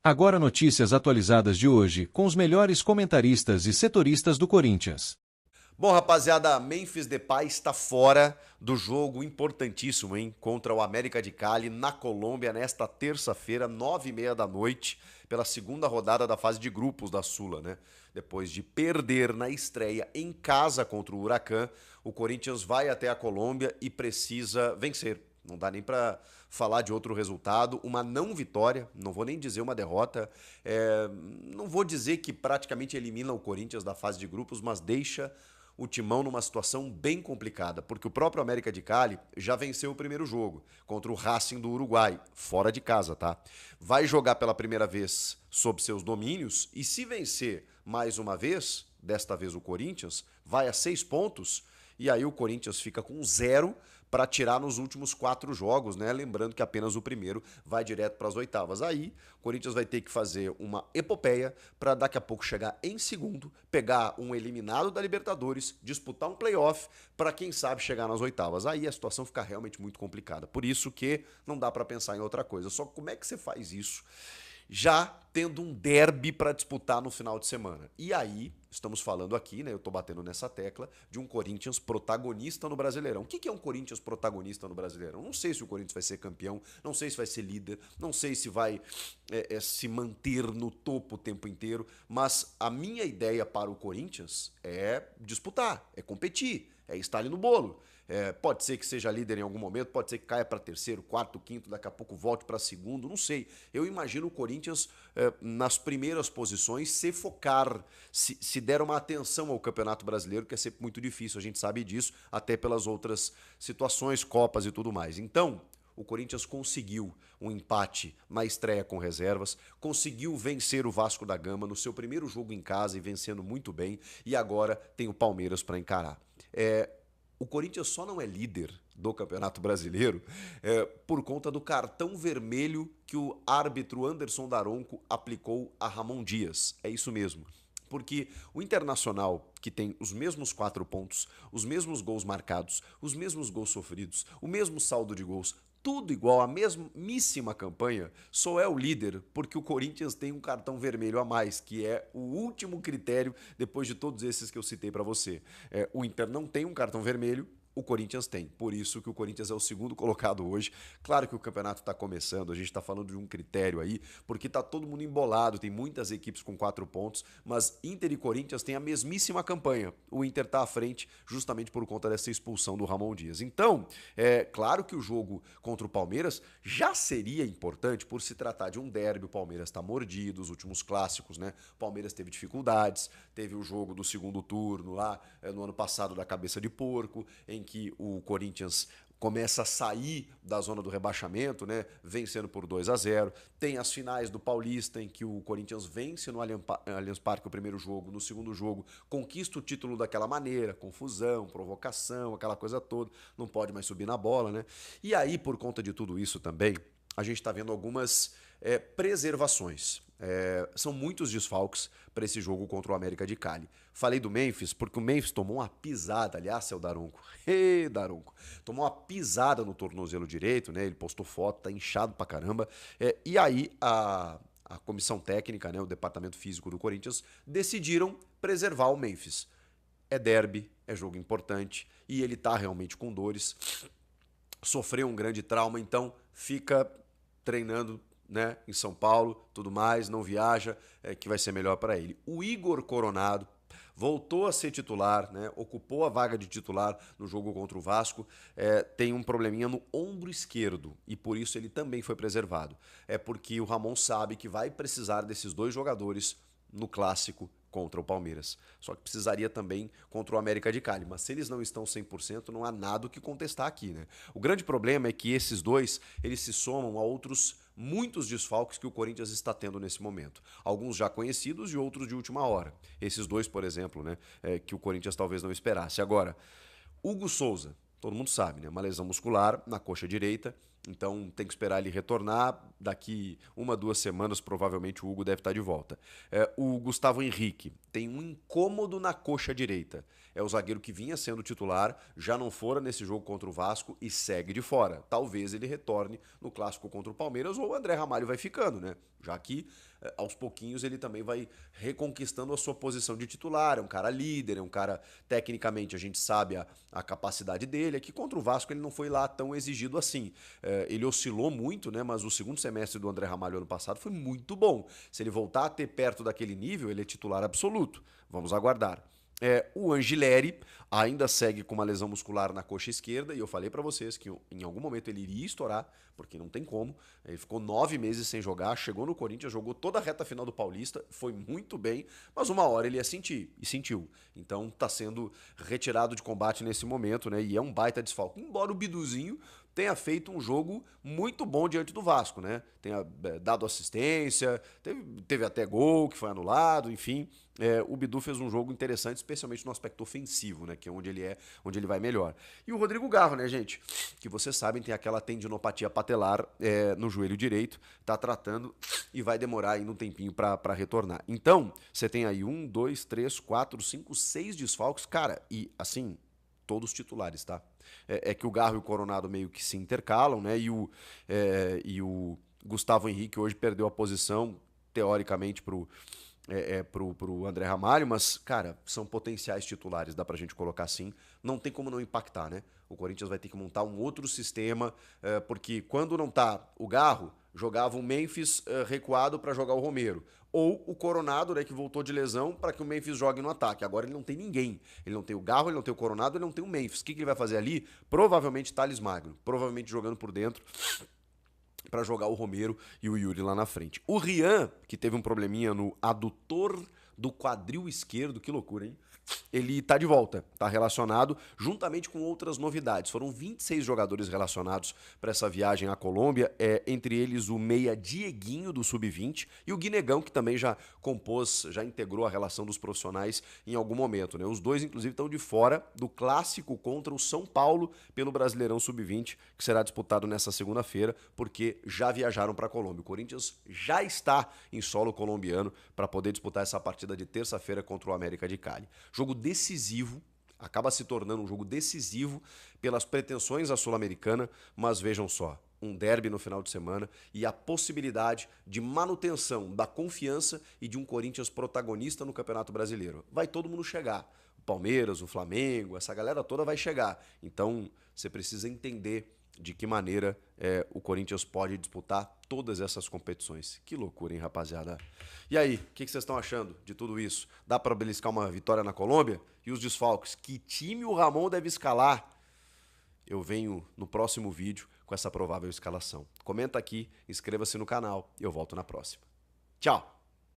Agora notícias atualizadas de hoje, com os melhores comentaristas e setoristas do Corinthians. Bom, rapaziada, Memphis Depay está fora do jogo importantíssimo, hein? Contra o América de Cali, na Colômbia, nesta terça-feira, 9h30 da noite, pela segunda rodada da fase de grupos da Sula, né? Depois de perder na estreia em casa contra o Huracan, o Corinthians vai até a Colômbia e precisa vencer. Não dá nem para falar de outro resultado, uma não vitória, não vou nem dizer uma derrota, não vou dizer que praticamente elimina o Corinthians da fase de grupos, mas deixa o Timão numa situação bem complicada, porque o próprio América de Cali já venceu o primeiro jogo contra o Racing do Uruguai, fora de casa, tá? Vai jogar pela primeira vez sob seus domínios e se vencer mais uma vez, desta vez o Corinthians, vai a 6 pontos e aí o Corinthians fica com 0 para tirar nos últimos 4 jogos, né? Lembrando que apenas o primeiro vai direto para as oitavas. Aí, o Corinthians vai ter que fazer uma epopeia para daqui a pouco chegar em segundo, pegar um eliminado da Libertadores, disputar um playoff para quem sabe chegar nas oitavas. Aí a situação fica realmente muito complicada. Por isso que não dá para pensar em outra coisa. Só como é que você faz isso? Já tendo um derby para disputar no final de semana. E aí, estamos falando aqui, né? Eu tô batendo nessa tecla de um Corinthians protagonista no Brasileirão. O que é um Corinthians protagonista no Brasileirão? Não sei se o Corinthians vai ser campeão, não sei se vai ser líder, não sei se vai se manter no topo o tempo inteiro, mas a minha ideia para o Corinthians é disputar, é competir, é estar ali no bolo. Pode ser que seja líder em algum momento, pode ser que caia para terceiro, quarto, quinto, daqui a pouco volte para segundo, não sei. Eu imagino o Corinthians nas primeiras posições se focar, se der uma atenção ao Campeonato Brasileiro, que é sempre muito difícil, a gente sabe disso, até pelas outras situações, Copas e tudo mais. Então, o Corinthians conseguiu um empate na estreia com reservas, conseguiu vencer o Vasco da Gama no seu primeiro jogo em casa e vencendo muito bem, e agora tem o Palmeiras para encarar. O Corinthians só não é líder do Campeonato Brasileiro por conta do cartão vermelho que o árbitro Anderson Daronco aplicou a Ramon Dias. É isso mesmo. Porque o Internacional, que tem os mesmos 4 pontos, os mesmos gols marcados, os mesmos gols sofridos, o mesmo saldo de gols, tudo igual, a mesmíssima campanha, só é o líder porque o Corinthians tem um cartão vermelho a mais, que é o último critério depois de todos esses que eu citei para você. O Inter não tem um cartão vermelho, o Corinthians tem. Por isso que o Corinthians é o segundo colocado hoje. Claro que o campeonato está começando, a gente está falando de um critério aí, porque está todo mundo embolado, tem muitas equipes com 4 pontos, mas Inter e Corinthians têm a mesmíssima campanha. O Inter está à frente justamente por conta dessa expulsão do Ramon Dias. Então, claro que o jogo contra o Palmeiras já seria importante por se tratar de um derby. O Palmeiras está mordido, os últimos clássicos, né? O Palmeiras teve dificuldades, teve o jogo do segundo turno lá no ano passado da cabeça de porco, em que o Corinthians começa a sair da zona do rebaixamento, né, vencendo por 2-0. Tem as finais do Paulista, em que o Corinthians vence no Allianz Parque o primeiro jogo, no segundo jogo conquista o título daquela maneira, confusão, provocação, aquela coisa toda, não pode mais subir na bola, né? E aí, por conta de tudo isso também, a gente está vendo algumas preservações. São muitos desfalques para esse jogo contra o América de Cali. Falei do Memphis porque o Memphis tomou uma pisada, aliás, seu Daronco. Daronco. Tomou uma pisada no tornozelo direito, né? Ele postou foto, tá inchado pra caramba. E aí a comissão técnica, né, o departamento físico do Corinthians, decidiram preservar o Memphis. É derby, é jogo importante e ele tá realmente com dores. Sofreu um grande trauma, então fica treinando, né, em São Paulo, tudo mais, não viaja, que vai ser melhor para ele. O Igor Coronado voltou a ser titular, né, ocupou a vaga de titular no jogo contra o Vasco, tem um probleminha no ombro esquerdo e por isso ele também foi preservado. É porque o Ramon sabe que vai precisar desses 2 jogadores no clássico contra o Palmeiras. Só que precisaria também contra o América de Cali. Mas se eles não estão 100%, não há nada o que contestar aqui, né? O grande problema é que esses 2, eles se somam a outros muitos desfalques que o Corinthians está tendo nesse momento. Alguns já conhecidos e outros de última hora. Esses 2, por exemplo, né, que o Corinthians talvez não esperasse. Agora, Hugo Souza, todo mundo sabe, né? Uma lesão muscular na coxa direita. Então tem que esperar ele retornar. Daqui 1, 2 semanas, provavelmente o Hugo deve estar de volta. O Gustavo Henrique tem um incômodo na coxa direita. É o zagueiro que vinha sendo titular, já não fora nesse jogo contra o Vasco e segue de fora. Talvez ele retorne no clássico contra o Palmeiras ou o André Ramalho vai ficando, né? Já que aos pouquinhos ele também vai reconquistando a sua posição de titular. É um cara líder, é um cara, tecnicamente, a gente sabe a capacidade dele. Aqui contra o Vasco ele não foi lá tão exigido assim. Ele oscilou muito, né? Mas o segundo semestre do André Ramalho ano passado foi muito bom. Se ele voltar a ter perto daquele nível, ele é titular absoluto. Vamos aguardar. O Angileri ainda segue com uma lesão muscular na coxa esquerda e eu falei pra vocês que em algum momento ele iria estourar, porque não tem como. Ele ficou 9 meses sem jogar, chegou no Corinthians, jogou toda a reta final do Paulista, foi muito bem, mas uma hora ele ia sentir, e sentiu. Então tá sendo retirado de combate nesse momento, né? E é um baita desfalque. Embora o Biduzinho tenha feito um jogo muito bom diante do Vasco, né? Tenha dado assistência, teve até gol que foi anulado, enfim. O Bidu fez um jogo interessante, especialmente no aspecto ofensivo, né? Que é onde ele vai melhor. E o Rodrigo Garro, né, gente? Que vocês sabem, tem aquela tendinopatia patelar no joelho direito, tá tratando e vai demorar ainda um tempinho para retornar. Então, você tem aí 1, 2, 3, 4, 5, 6 desfalques, cara, e assim, todos titulares, tá? É que o Garro e o Coronado meio que se intercalam, né? E o Gustavo Henrique hoje perdeu a posição, teoricamente, pro André Ramalho, mas, cara, são potenciais titulares, dá pra gente colocar assim. Não tem como não impactar, né? O Corinthians vai ter que montar um outro sistema, porque quando não tá o Garro, jogava o Memphis recuado para jogar o Romero. Ou o Coronado, né, que voltou de lesão, para que o Memphis jogue no ataque. Agora ele não tem ninguém. Ele não tem o Garro, ele não tem o Coronado, ele não tem o Memphis. O que ele vai fazer ali? Provavelmente Thales Magno. Provavelmente jogando por dentro para jogar o Romero e o Yuri lá na frente. O Rian, que teve um probleminha no adutor do quadril esquerdo, que loucura, hein? Ele tá de volta, tá relacionado, juntamente com outras novidades. Foram 26 jogadores relacionados para essa viagem à Colômbia, entre eles o meia Dieguinho do Sub-20 e o Guinegão, que também já integrou a relação dos profissionais em algum momento, né? Os dois, inclusive, estão de fora do clássico contra o São Paulo pelo Brasileirão Sub-20, que será disputado nessa segunda-feira, porque já viajaram para a Colômbia. O Corinthians já está em solo colombiano para poder disputar essa partida de terça-feira contra o América de Cali. Jogo decisivo, acaba se tornando um jogo decisivo pelas pretensões à Sul-Americana, mas vejam só, um derby no final de semana e a possibilidade de manutenção da confiança e de um Corinthians protagonista no Campeonato Brasileiro. Vai todo mundo chegar. O Palmeiras, o Flamengo, essa galera toda vai chegar. Então, você precisa entender de que maneira o Corinthians pode disputar todas essas competições. Que loucura, hein, rapaziada? E aí, o que vocês estão achando de tudo isso? Dá para beliscar uma vitória na Colômbia? E os desfalques? Que time o Ramon deve escalar? Eu venho no próximo vídeo com essa provável escalação. Comenta aqui, inscreva-se no canal e eu volto na próxima. Tchau!